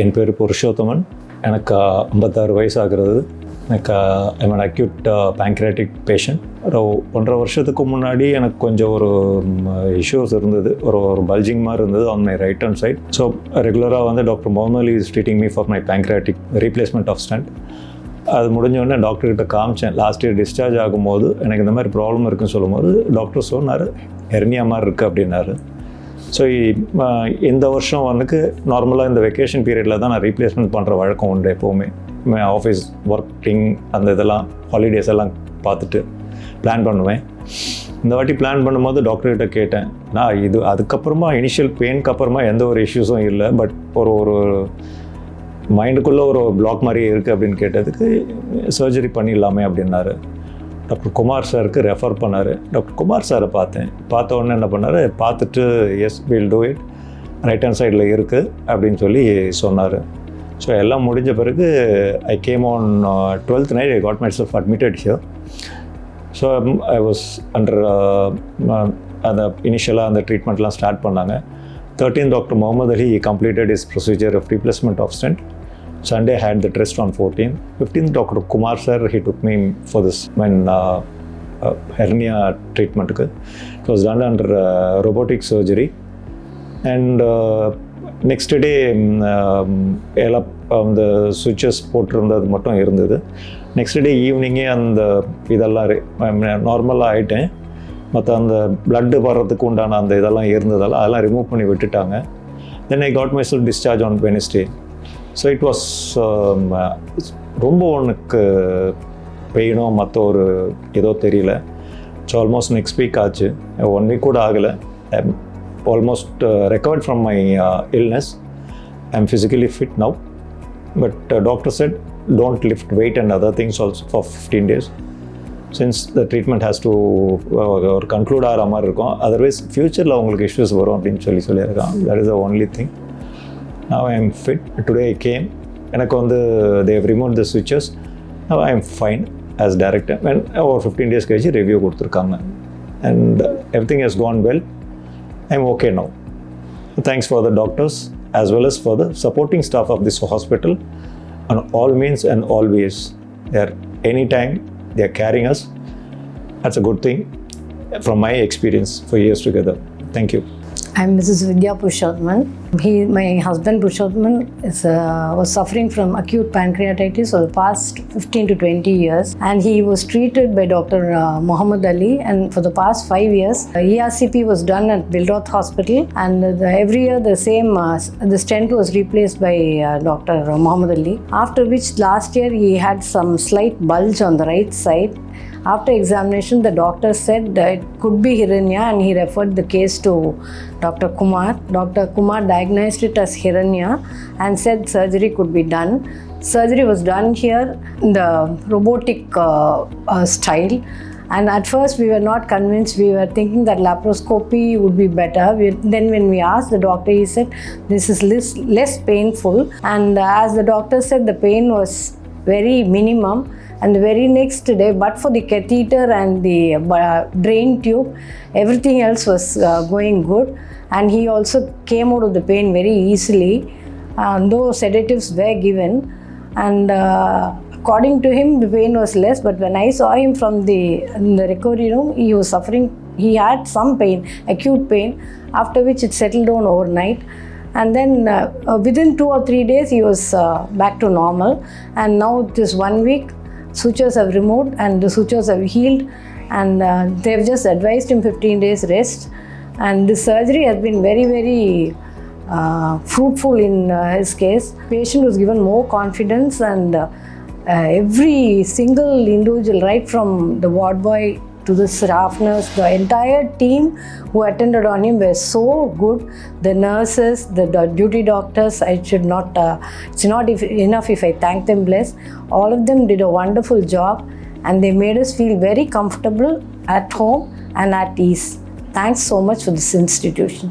என் பேர் Purushothaman. எனக்கு 56 வயசு ஆகிறது. எனக்கு I'm an acute pancreatic patient. ஒரு 1.5 வருஷத்துக்கு முன்னாடி எனக்கு கொஞ்சம் ஒரு இஷ்யூஸ் இருந்தது. ஒரு பல்ஜிங் மாதிரி இருந்தது on my right hand side. So ரெகுலராக வந்து doctor Mohammed Ali is treating me for my pancreatic replacement of stent. அது முடிஞ்சோடனே டாக்டர்கிட்ட காமிச்சேன். லாஸ்ட் இயர் டிஸ்சார்ஜ் ஆகும்போது எனக்கு இந்த மாதிரி ப்ராப்ளம் இருக்குன்னு சொல்லும்போது டாக்டர் சொன்னார் ஹெர்னியா மாதிரி இருக்குது அப்படின்னாரு. ஸோ இந்த வருஷம் எனக்கு நார்மலாக இந்த வெக்கேஷன் பீரியடில் தான் நான் ரீப்ளேஸ்மெண்ட் பண்ணுற வழக்கம் உண்டு. எப்போவுமே ஆஃபீஸ் ஒர்க்கிங் அந்த இதெல்லாம் ஹாலிடேஸ் எல்லாம் பார்த்துட்டு பிளான் பண்ணுவேன். இந்த வாட்டி பிளான் பண்ணும்போது டாக்டர்கிட்ட கேட்டேன், நான் இது அதுக்கப்புறமா இனிஷியல் பெயினுக்கு அப்புறமா எந்த ஒரு இஷ்யூஸும் இல்லை, பட் ஒரு மைண்டுக்குள்ளே ஒரு பிளாக் மாதிரி இருக்குது அப்படின்னு கேட்டதுக்கு சர்ஜரி பண்ணிடலாமே அப்படின்னாரு. டாக்டர் குமார் சாருக்கு ரெஃபர் பண்ணார். டாக்டர் குமார் சாரை பார்த்த உடனே என்ன பண்ணார், பார்த்துட்டு yes will do it, right hand சைடில் இருக்குது அப்படின்னு சொல்லி சொன்னார். ஸோ எல்லாம் முடிஞ்ச பிறகு I came on 12th night I got myself admitted here. So I was under அந்த இனிஷியலாக அந்த ட்ரீட்மெண்ட்லாம் ஸ்டார்ட் பண்ணாங்க. 13th doctor Mohammed Ali completed his procedure of replacement of stent. Sunday I had the test on 14th. 15th Dr. Kumar sir, he took me for this hernia treatment. It was done under robotic surgery. And next day எல்லாம் அந்த சுவிட்சஸ் போட்டிருந்தது மட்டும் இருந்தது. Next day ஈவினிங்கே அந்த இதெல்லாம் நார்மலாக ஆகிட்டேன். மற்ற அந்த பிளட்டு வர்றதுக்கு உண்டான அந்த இதெல்லாம் இருந்ததெல்லாம் அதெல்லாம் ரிமூவ் பண்ணி விட்டுட்டாங்க. Then I got myself discharge on Wednesday. So it was ரொம்ப ஒன்றுக்கு பெயினோ மற்ற ஒரு ஏதோ தெரியல. ஸோ ஆல்மோஸ்ட் நெக்ஸ்ட் வீக் ஆச்சு, 1 week கூட ஆகலை. Almost recovered from my illness. I am physically fit now. But doctor said don't lift weight and other things also for 15 days. Since the treatment has to ஒரு conclude ஆகிற மாதிரி இருக்கும். Otherwise ஃப்யூச்சரில் உங்களுக்கு issues வரும் அப்படின்னு சொல்லியிருக்கான். That is the only thing. Now I am fit. Today I came. எனக்கு வந்து they have removed the switches. Now I am fine as director. And over 15 days கழிச்சு ரிவ்யூ கொடுத்துருக்காங்க. And everything has gone well. I am okay now. Thanks for the doctors as well as for the supporting staff of this hospital. On all means and always. They are anytime they are carrying us. That's a good thing from my experience for years together. Thank you. I'm Mrs. Purushothaman. My husband Purushothaman was suffering from acute pancreatitis for the past 15 to 20 years, and he was treated by Dr. Mohammed Ali. And for the past 5 years, ERCP was done at Billroth Hospital, and every year the stent was replaced by Dr. Mohammed Ali. After which last year he had some slight bulge on the right side. After examination, the doctor said it could be hernia, and he referred the case to Dr. Kumar. Dr. Kumar diagnosed it as hernia and said surgery could be done. Surgery was done here in the robotic style. And at first we were not convinced. We were thinking that laparoscopy would be better. Then when we asked the doctor, he said this is less painful. And as the doctor said, the pain was very minimum. And the very next day, but for the catheter and the drain tube, everything else was going good. And he also came out of the pain very easily, though sedatives were given. And according to him, the pain was less. But when I saw him in the recovery room, he was suffering. He had some pain, acute pain, after which it settled down overnight. And then within 2 or 3 days, he was back to normal. And now this 1 week, sutures have removed and the sutures have healed, and they have just advised him 15 days rest. And the surgery has been very, very fruitful in his case. Patient was given more confidence, and every single individual, right from the ward boy to the staff nurse, the entire team who attended on him were so good. The nurses, the duty doctors, it's not enough if I thank them less. All of them did a wonderful job, and they made us feel very comfortable at home and at ease. Thanks so much for this institution.